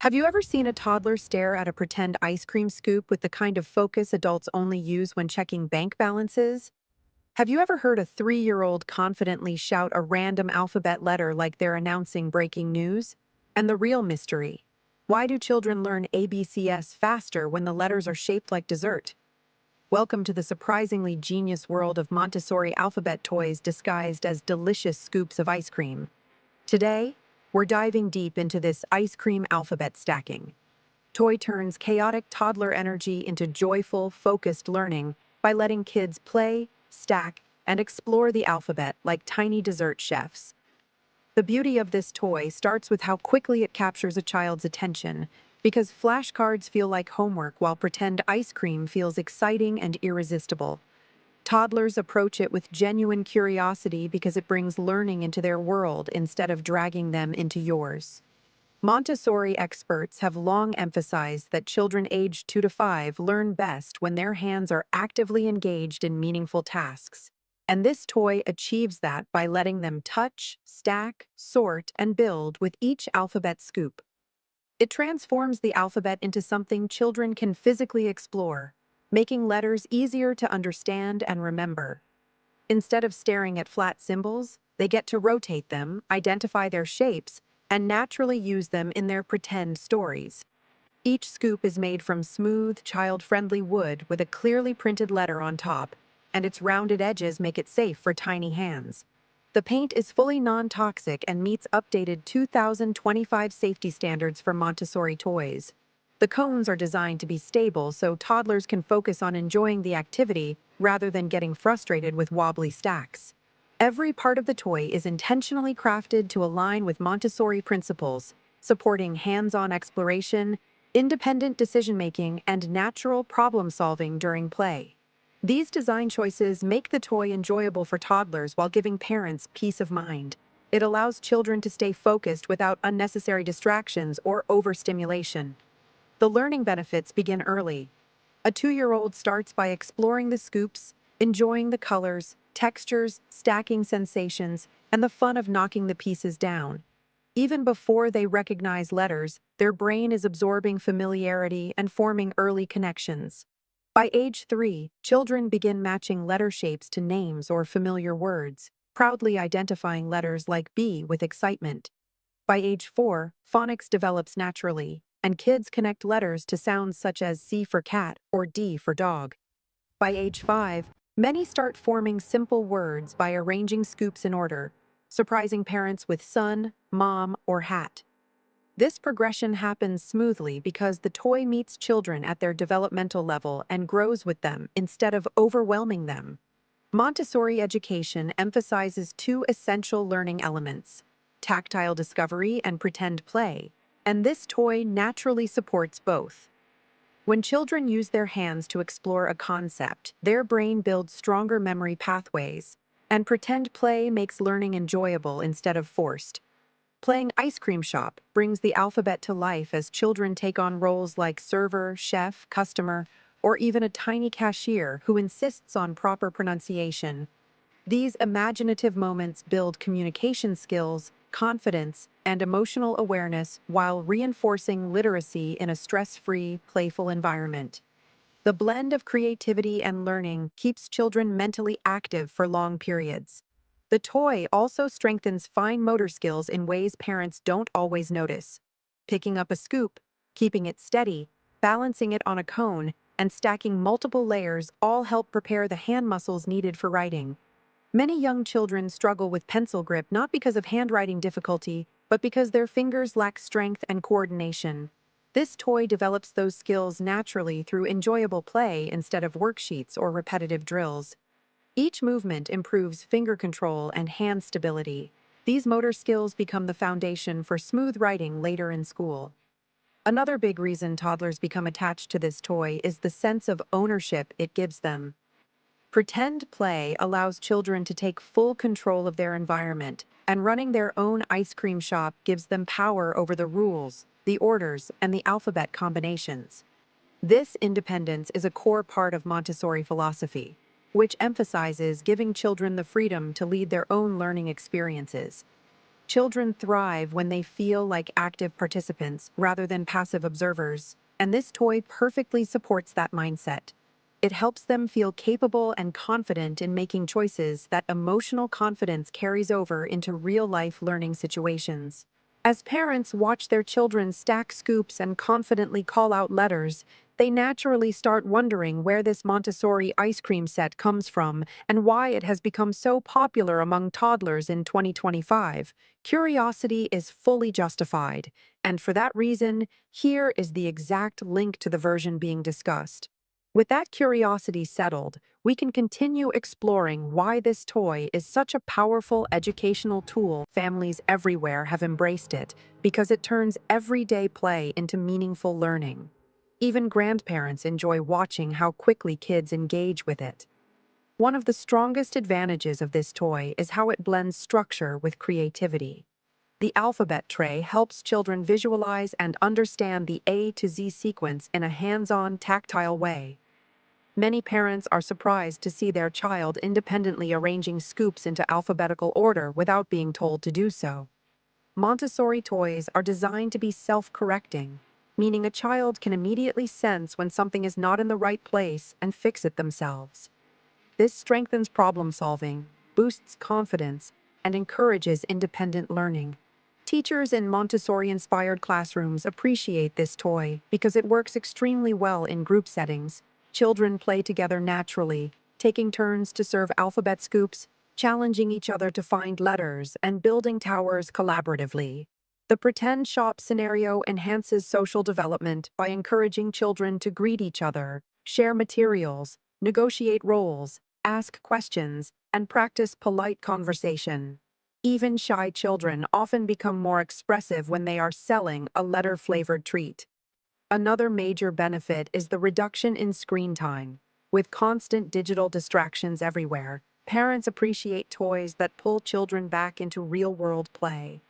Have you ever seen a toddler stare at a pretend ice cream scoop with the kind of focus adults only use when checking bank balances? Have you ever heard a 3-year-old confidently shout a random alphabet letter like they're announcing breaking news? And the real mystery: why do children learn ABCs faster when the letters are shaped like dessert? Welcome to the surprisingly genius world of Montessori alphabet toys disguised as delicious scoops of ice cream. Today, we're diving deep into this ice cream alphabet stacking. Toy turns chaotic toddler energy into joyful, focused learning by letting kids play, stack, and explore the alphabet like tiny dessert chefs. The beauty of this toy starts with how quickly it captures a child's attention, because flashcards feel like homework while pretend ice cream feels exciting and irresistible. Toddlers approach it with genuine curiosity because it brings learning into their world instead of dragging them into yours. Montessori experts have long emphasized that children aged 2 to 5 learn best when their hands are actively engaged in meaningful tasks. And this toy achieves that by letting them touch, stack, sort, and build with each alphabet scoop. It transforms the alphabet into something children can physically explore, making letters easier to understand and remember. Instead of staring at flat symbols, they get to rotate them, identify their shapes, and naturally use them in their pretend stories. Each scoop is made from smooth, child-friendly wood with a clearly printed letter on top, and its rounded edges make it safe for tiny hands. The paint is fully non-toxic and meets updated 2025 safety standards for Montessori toys. The cones are designed to be stable so toddlers can focus on enjoying the activity rather than getting frustrated with wobbly stacks. Every part of the toy is intentionally crafted to align with Montessori principles, supporting hands-on exploration, independent decision-making, and natural problem-solving during play. These design choices make the toy enjoyable for toddlers while giving parents peace of mind. It allows children to stay focused without unnecessary distractions or overstimulation. The learning benefits begin early. A 2-year-old starts by exploring the scoops, enjoying the colors, textures, stacking sensations, and the fun of knocking the pieces down. Even before they recognize letters, their brain is absorbing familiarity and forming early connections. By age 3, children begin matching letter shapes to names or familiar words, proudly identifying letters like B with excitement. By age 4, phonics develops naturally, and kids connect letters to sounds such as C for cat or D for dog. By age 5, many start forming simple words by arranging scoops in order, surprising parents with sun, mom, or hat. This progression happens smoothly because the toy meets children at their developmental level and grows with them instead of overwhelming them. Montessori education emphasizes two essential learning elements: tactile discovery and pretend play, and this toy naturally supports both. When children use their hands to explore a concept, their brain builds stronger memory pathways, and pretend play makes learning enjoyable instead of forced. Playing ice cream shop brings the alphabet to life as children take on roles like server, chef, customer, or even a tiny cashier who insists on proper pronunciation. These imaginative moments build communication skills, confidence, and emotional awareness while reinforcing literacy in a stress-free, playful environment. The blend of creativity and learning keeps children mentally active for long periods. The toy also strengthens fine motor skills in ways parents don't always notice. Picking up a scoop, keeping it steady, balancing it on a cone, and stacking multiple layers all help prepare the hand muscles needed for writing. Many young children struggle with pencil grip not because of handwriting difficulty, but because their fingers lack strength and coordination. This toy develops those skills naturally through enjoyable play instead of worksheets or repetitive drills. Each movement improves finger control and hand stability. These motor skills become the foundation for smooth writing later in school. Another big reason toddlers become attached to this toy is the sense of ownership it gives them. Pretend play allows children to take full control of their environment, and running their own ice cream shop gives them power over the rules, the orders, and the alphabet combinations. This independence is a core part of Montessori philosophy, which emphasizes giving children the freedom to lead their own learning experiences. Children thrive when they feel like active participants rather than passive observers, and this toy perfectly supports that mindset. It helps them feel capable and confident in making choices. That emotional confidence carries over into real-life learning situations. As parents watch their children stack scoops and confidently call out letters, they naturally start wondering where this Montessori ice cream set comes from and why it has become so popular among toddlers in 2025. Curiosity is fully justified, and for that reason, here is the exact link to the version being discussed. With that curiosity settled, we can continue exploring why this toy is such a powerful educational tool. Families everywhere have embraced it because it turns everyday play into meaningful learning. Even grandparents enjoy watching how quickly kids engage with it. One of the strongest advantages of this toy is how it blends structure with creativity. The alphabet tray helps children visualize and understand the A to Z sequence in a hands-on, tactile way. Many parents are surprised to see their child independently arranging scoops into alphabetical order without being told to do so. Montessori toys are designed to be self-correcting, meaning a child can immediately sense when something is not in the right place and fix it themselves. This strengthens problem solving, boosts confidence, and encourages independent learning. Teachers in Montessori-inspired classrooms appreciate this toy because it works extremely well in group settings. Children play together naturally, taking turns to serve alphabet scoops, challenging each other to find letters, and building towers collaboratively. The pretend shop scenario enhances social development by encouraging children to greet each other, share materials, negotiate roles, ask questions, and practice polite conversation. Even shy children often become more expressive when they are selling a letter-flavored treat. Another major benefit is the reduction in screen time. With constant digital distractions everywhere, parents appreciate toys that pull children back into real-world play.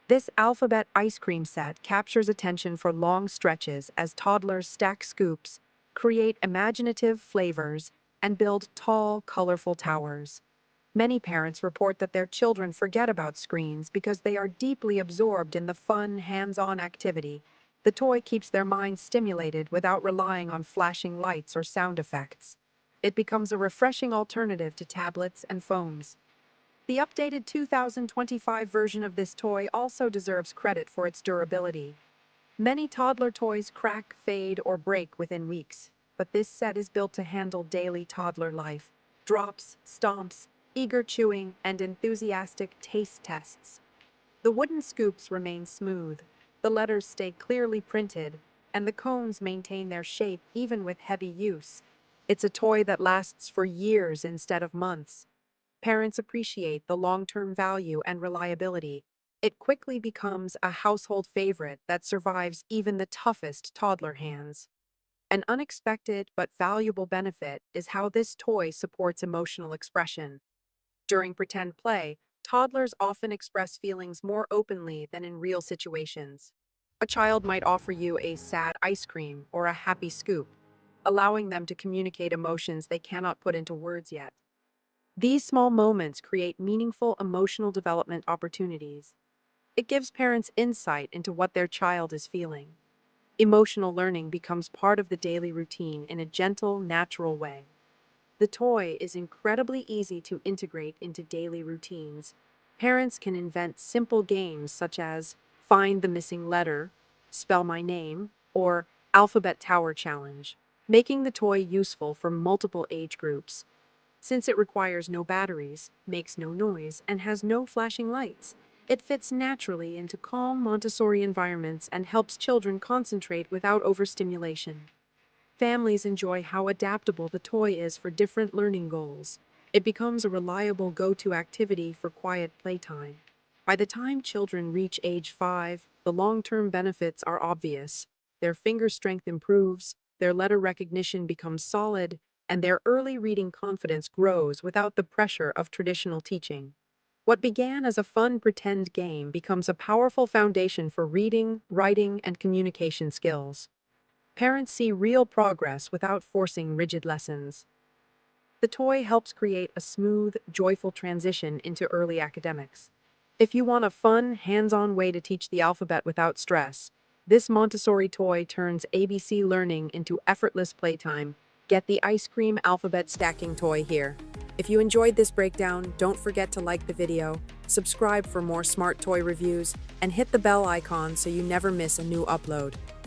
This alphabet ice cream set captures attention for long stretches as toddlers stack scoops, create imaginative flavors, and build tall, colorful towers. Many parents report that their children forget about screens because they are deeply absorbed in the fun, hands-on activity. The toy keeps their minds stimulated without relying on flashing lights or sound effects. It becomes a refreshing alternative to tablets and phones. The updated 2025 version of this toy also deserves credit for its durability. Many toddler toys crack, fade, or break within weeks, but this set is built to handle daily toddler life. Drops, stomps, eager chewing, and enthusiastic taste tests. The wooden scoops remain smooth, the letters stay clearly printed, and the cones maintain their shape even with heavy use. It's a toy that lasts for years instead of months. Parents appreciate the long-term value and reliability. It quickly becomes a household favorite that survives even the toughest toddler hands. An unexpected but valuable benefit is how this toy supports emotional expression. During pretend play, toddlers often express feelings more openly than in real situations. A child might offer you a sad ice cream or a happy scoop, allowing them to communicate emotions they cannot put into words yet. These small moments create meaningful emotional development opportunities. It gives parents insight into what their child is feeling. Emotional learning becomes part of the daily routine in a gentle, natural way. The toy is incredibly easy to integrate into daily routines. Parents can invent simple games such as Find the Missing Letter, Spell My Name, or Alphabet Tower Challenge, making the toy useful for multiple age groups. Since it requires no batteries, makes no noise, and has no flashing lights, it fits naturally into calm Montessori environments and helps children concentrate without overstimulation. Families enjoy how adaptable the toy is for different learning goals. It becomes a reliable go-to activity for quiet playtime. By the time children reach age 5, the long-term benefits are obvious. Their finger strength improves, their letter recognition becomes solid, and their early reading confidence grows without the pressure of traditional teaching. What began as a fun pretend game becomes a powerful foundation for reading, writing, and communication skills. Parents see real progress without forcing rigid lessons. The toy helps create a smooth, joyful transition into early academics. If you want a fun, hands-on way to teach the alphabet without stress, this Montessori toy turns ABC learning into effortless playtime. Get the ice cream alphabet stacking toy here. If you enjoyed this breakdown, don't forget to like the video, subscribe for more smart toy reviews, and hit the bell icon so you never miss a new upload.